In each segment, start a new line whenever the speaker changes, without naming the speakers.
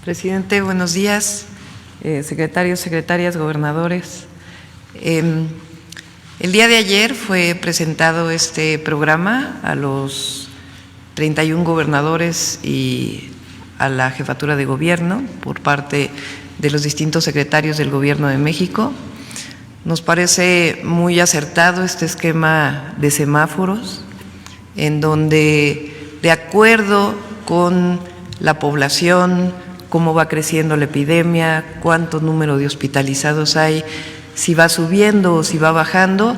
Presidente, buenos días. Secretarios, secretarias, gobernadores. El día de ayer fue presentado este programa a los 31 gobernadores y a la jefatura de gobierno por parte de los distintos secretarios del Gobierno de México. Nos parece muy acertado este esquema de semáforos, en donde, de acuerdo con la población, cómo va creciendo la epidemia, cuánto número de hospitalizados hay, si va subiendo o si va bajando,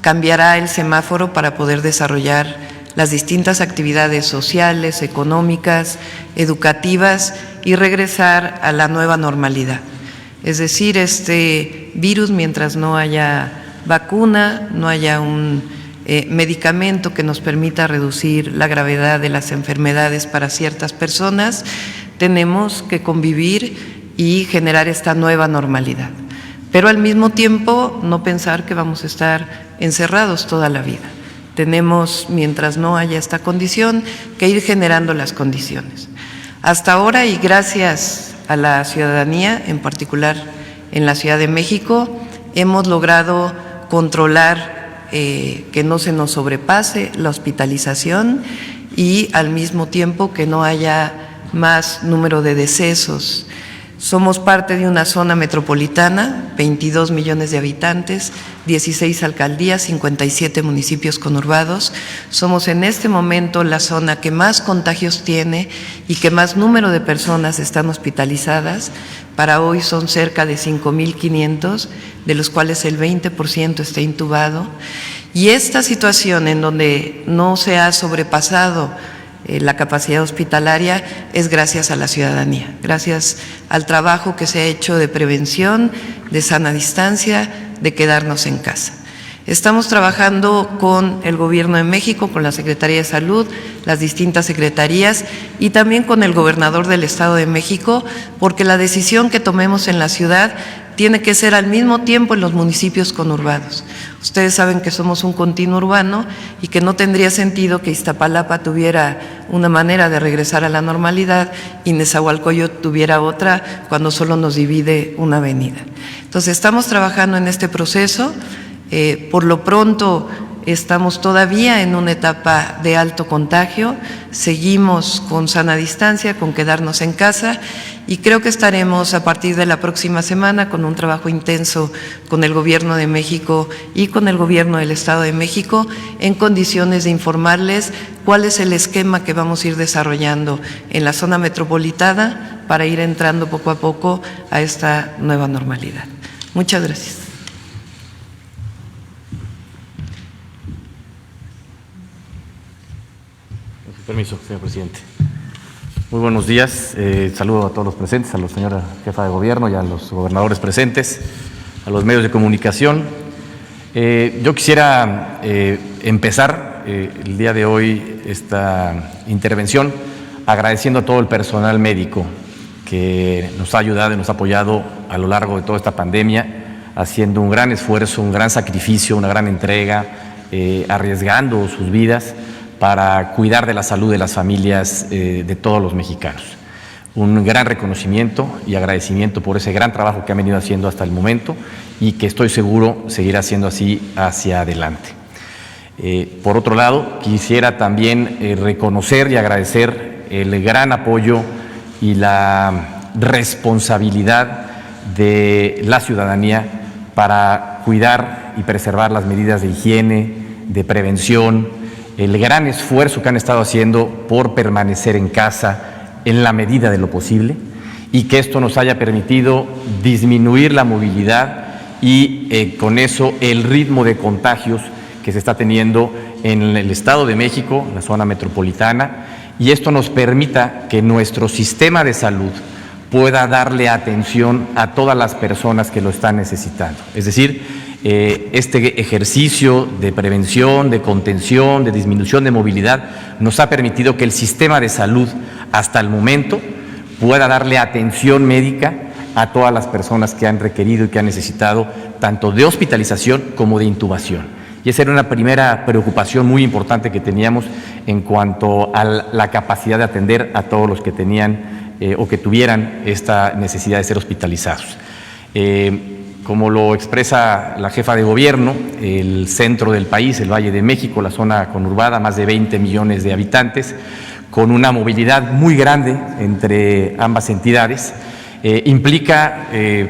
cambiará el semáforo para poder desarrollar las distintas actividades sociales, económicas, educativas y regresar a la nueva normalidad. Es decir, este virus, mientras no haya vacuna, no haya un medicamento que nos permita reducir la gravedad de las enfermedades para ciertas personas, tenemos que convivir y generar esta nueva normalidad. Pero al mismo tiempo no pensar que vamos a estar encerrados toda la vida. Tenemos, mientras no haya esta condición, que ir generando las condiciones. Hasta ahora, y gracias a la ciudadanía, en particular en la Ciudad de México, hemos logrado controlar que no se nos sobrepase la hospitalización y al mismo tiempo que no haya más número de decesos. Somos parte de una zona metropolitana, 22 millones de habitantes, 16 alcaldías, 57 municipios conurbados. Somos en este momento la zona que más contagios tiene y que más número de personas están hospitalizadas. Para hoy son cerca de 5.500, de los cuales el 20% está intubado. Y esta situación en donde no se ha sobrepasado la capacidad hospitalaria es gracias a la ciudadanía, gracias al trabajo que se ha hecho de prevención, de sana distancia, de quedarnos en casa. Estamos trabajando con el Gobierno de México, con la Secretaría de Salud, las distintas secretarías y también con el gobernador del Estado de México, porque la decisión que tomemos en la ciudad tiene que ser al mismo tiempo en los municipios conurbados. Ustedes saben que somos un continuo urbano y que no tendría sentido que Iztapalapa tuviera una manera de regresar a la normalidad y Nezahualcóyotl tuviera otra cuando solo nos divide una avenida. Entonces estamos trabajando en este proceso. Por lo pronto estamos todavía en una etapa de alto contagio, seguimos con sana distancia, con quedarnos en casa y creo que estaremos a partir de la próxima semana con un trabajo intenso con el Gobierno de México y con el Gobierno del Estado de México en condiciones de informarles cuál es el esquema que vamos a ir desarrollando en la zona metropolitana para ir entrando poco a poco a esta nueva normalidad. Muchas gracias.
Permiso, señor presidente. Muy buenos días. Saludo a todos los presentes, a la señora jefa de gobierno y a los gobernadores presentes, a los medios de comunicación. Yo quisiera empezar el día de hoy esta intervención agradeciendo a todo el personal médico que nos ha ayudado y nos ha apoyado a lo largo de toda esta pandemia, haciendo un gran esfuerzo, un gran sacrificio, una gran entrega, arriesgando sus vidas para cuidar de la salud de las familias de todos los mexicanos. Un gran reconocimiento y agradecimiento por ese gran trabajo que han venido haciendo hasta el momento y que estoy seguro seguirá siendo así hacia adelante. Por otro lado, quisiera también reconocer y agradecer el gran apoyo y la responsabilidad de la ciudadanía para cuidar y preservar las medidas de higiene, de prevención, el gran esfuerzo que han estado haciendo por permanecer en casa en la medida de lo posible y que esto nos haya permitido disminuir la movilidad y con eso el ritmo de contagios que se está teniendo en el Estado de México, la zona metropolitana, y esto nos permita que nuestro sistema de salud pueda darle atención a todas las personas que lo están necesitando. Es decir, este ejercicio de prevención, de contención, de disminución de movilidad nos ha permitido que el sistema de salud hasta el momento pueda darle atención médica a todas las personas que han requerido y que han necesitado tanto de hospitalización como de intubación. Y esa era una primera preocupación muy importante que teníamos en cuanto a la capacidad de atender a todos los que tenían o que tuvieran esta necesidad de ser hospitalizados. Como lo expresa la jefa de gobierno, el centro del país, el Valle de México, la zona conurbada, más de 20 millones de habitantes, con una movilidad muy grande entre ambas entidades, implica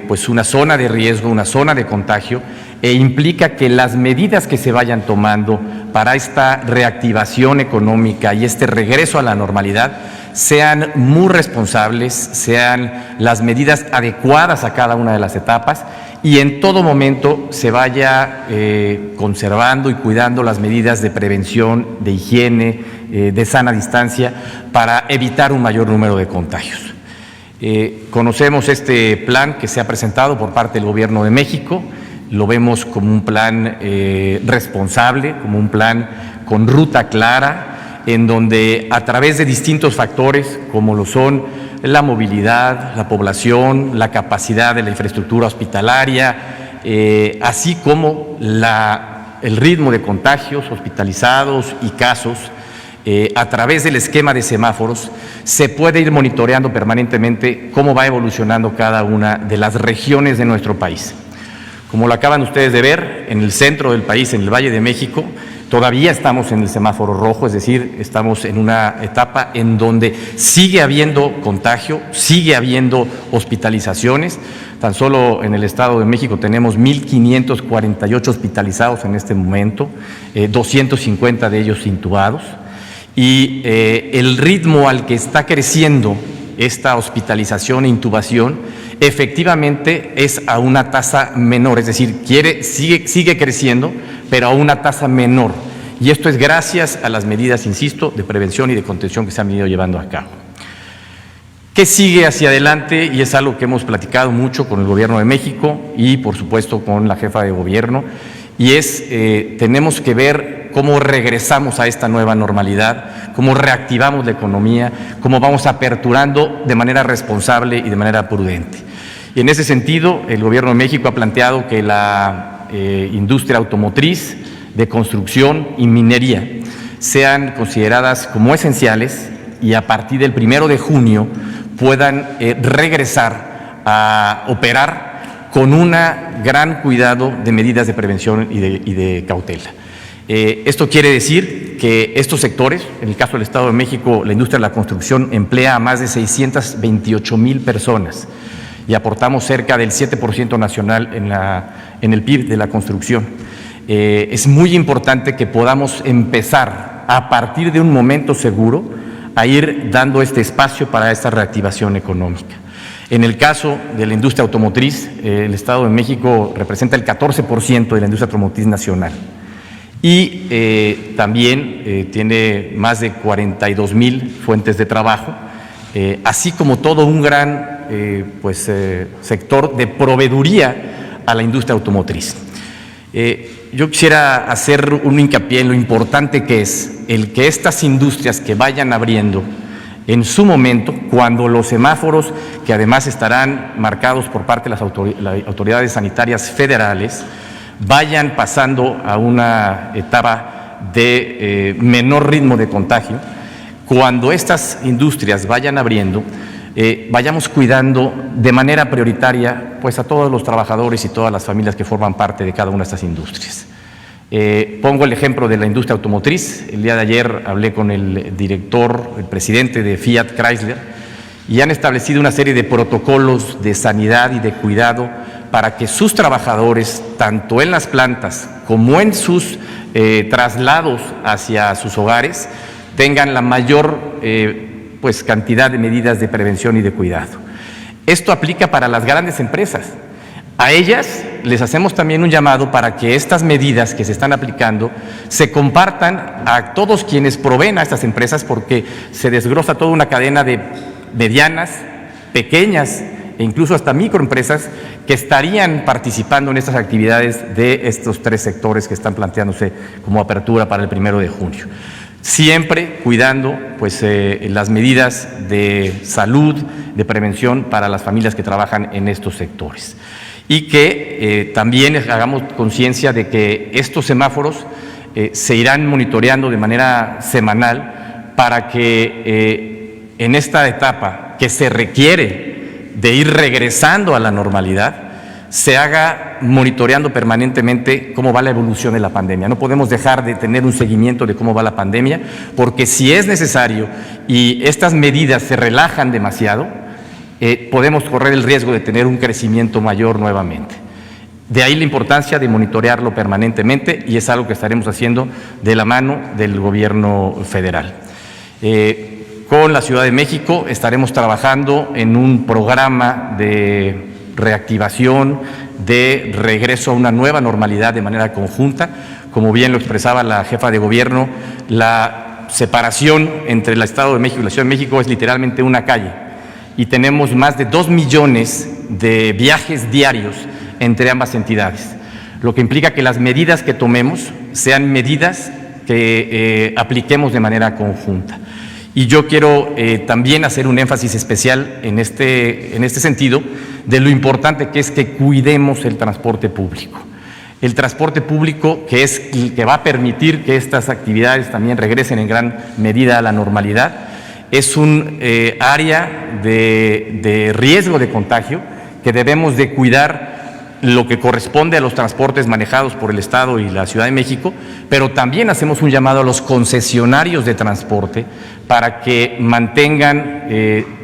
pues una zona de riesgo, una zona de contagio, e implica que las medidas que se vayan tomando para esta reactivación económica y este regreso a la normalidad sean muy responsables, sean las medidas adecuadas a cada una de las etapas y en todo momento se vaya conservando y cuidando las medidas de prevención, de higiene, de sana distancia para evitar un mayor número de contagios. Conocemos este plan que se ha presentado por parte del Gobierno de México, lo vemos como un plan responsable, como un plan con ruta clara, en donde a través de distintos factores, como lo son la movilidad, la población, la capacidad de la infraestructura hospitalaria, así como el ritmo de contagios, hospitalizados y casos, a través del esquema de semáforos, se puede ir monitoreando permanentemente cómo va evolucionando cada una de las regiones de nuestro país. Como lo acaban ustedes de ver, en el centro del país, en el Valle de México, todavía estamos en el semáforo rojo, es decir, estamos en una etapa en donde sigue habiendo contagio, sigue habiendo hospitalizaciones. Tan solo en el Estado de México tenemos 1,548 hospitalizados en este momento, 250 de ellos intubados. Y el ritmo al que está creciendo esta hospitalización e intubación efectivamente es a una tasa menor, es decir, sigue creciendo, pero a una tasa menor. Y esto es gracias a las medidas, insisto, de prevención y de contención que se han venido llevando a cabo. ¿Qué sigue hacia adelante? Y es algo que hemos platicado mucho con el Gobierno de México y, por supuesto, con la jefa de gobierno, y es tenemos que ver cómo regresamos a esta nueva normalidad, cómo reactivamos la economía, cómo vamos aperturando de manera responsable y de manera prudente. Y en ese sentido, el Gobierno de México ha planteado que la industria automotriz, de construcción y minería sean consideradas como esenciales y a partir del 1 de junio puedan regresar a operar con un gran cuidado de medidas de prevención y de cautela. Esto quiere decir que estos sectores, en el caso del Estado de México, la industria de la construcción emplea a más de 628,000 personas y aportamos cerca del 7% nacional en el PIB de la construcción. Es muy importante que podamos empezar a partir de un momento seguro a ir dando este espacio para esta reactivación económica. En el caso de la industria automotriz, el Estado de México representa el 14% de la industria automotriz nacional y también tiene más de 42,000 fuentes de trabajo, así como todo un gran sector de proveeduría a la industria automotriz. Yo quisiera hacer un hincapié en lo importante que es el que estas industrias que vayan abriendo en su momento, cuando los semáforos, que además estarán marcados por parte de las autoridades sanitarias federales, vayan pasando a una etapa de menor ritmo de contagio, cuando estas industrias vayan abriendo, vayamos cuidando de manera prioritaria pues a todos los trabajadores y todas las familias que forman parte de cada una de estas industrias. Pongo el ejemplo de la industria automotriz. El día de ayer hablé con el director, el presidente de Fiat Chrysler, y han establecido una serie de protocolos de sanidad y de cuidado para que sus trabajadores, tanto en las plantas como en sus traslados hacia sus hogares, tengan la mayor cantidad de medidas de prevención y de cuidado. Esto aplica para las grandes empresas. A ellas les hacemos también un llamado para que estas medidas que se están aplicando se compartan a todos quienes proveen a estas empresas, porque se desglosa toda una cadena de medianas, pequeñas e incluso hasta microempresas que estarían participando en estas actividades de estos tres sectores que están planteándose como apertura para el 1 de junio. Siempre cuidando las medidas de salud, de prevención para las familias que trabajan en estos sectores. y que también hagamos conciencia de que estos semáforos se irán monitoreando de manera semanal para que en esta etapa que se requiere de ir regresando a la normalidad, se haga monitoreando permanentemente cómo va la evolución de la pandemia. No podemos dejar de tener un seguimiento de cómo va la pandemia, porque si es necesario y estas medidas se relajan demasiado, podemos correr el riesgo de tener un crecimiento mayor nuevamente. De ahí la importancia de monitorearlo permanentemente, y es algo que estaremos haciendo de la mano del gobierno federal. Con la Ciudad de México estaremos trabajando en un programa de reactivación, de regreso a una nueva normalidad de manera conjunta. Como bien lo expresaba la jefa de gobierno, la separación entre el Estado de México y la Ciudad de México es literalmente una calle, y tenemos más de 2 millones de viajes diarios entre ambas entidades, lo que implica que las medidas que tomemos sean medidas que apliquemos de manera conjunta. Y yo quiero también hacer un énfasis especial en este sentido de lo importante que es que cuidemos el transporte público. El transporte público, que es el que va a permitir que estas actividades también regresen en gran medida a la normalidad, es un área de riesgo de contagio que debemos de cuidar, lo que corresponde a los transportes manejados por el Estado y la Ciudad de México, pero también hacemos un llamado a los concesionarios de transporte para que mantengan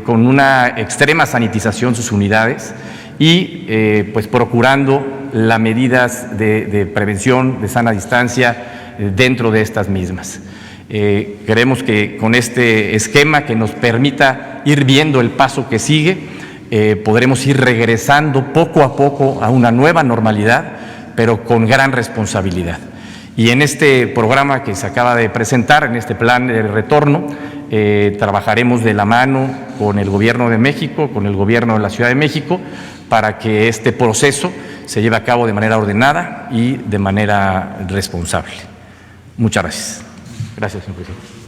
con una extrema sanitización sus unidades y pues procurando las medidas de prevención, de sana distancia dentro de estas mismas. Queremos que con este esquema que nos permita ir viendo el paso que sigue, podremos ir regresando poco a poco a una nueva normalidad, pero con gran responsabilidad. Y en este programa que se acaba de presentar, en este plan de retorno, trabajaremos de la mano con el Gobierno de México, con el Gobierno de la Ciudad de México, para que este proceso se lleve a cabo de manera ordenada y de manera responsable. Muchas gracias. Gracias, señor presidente.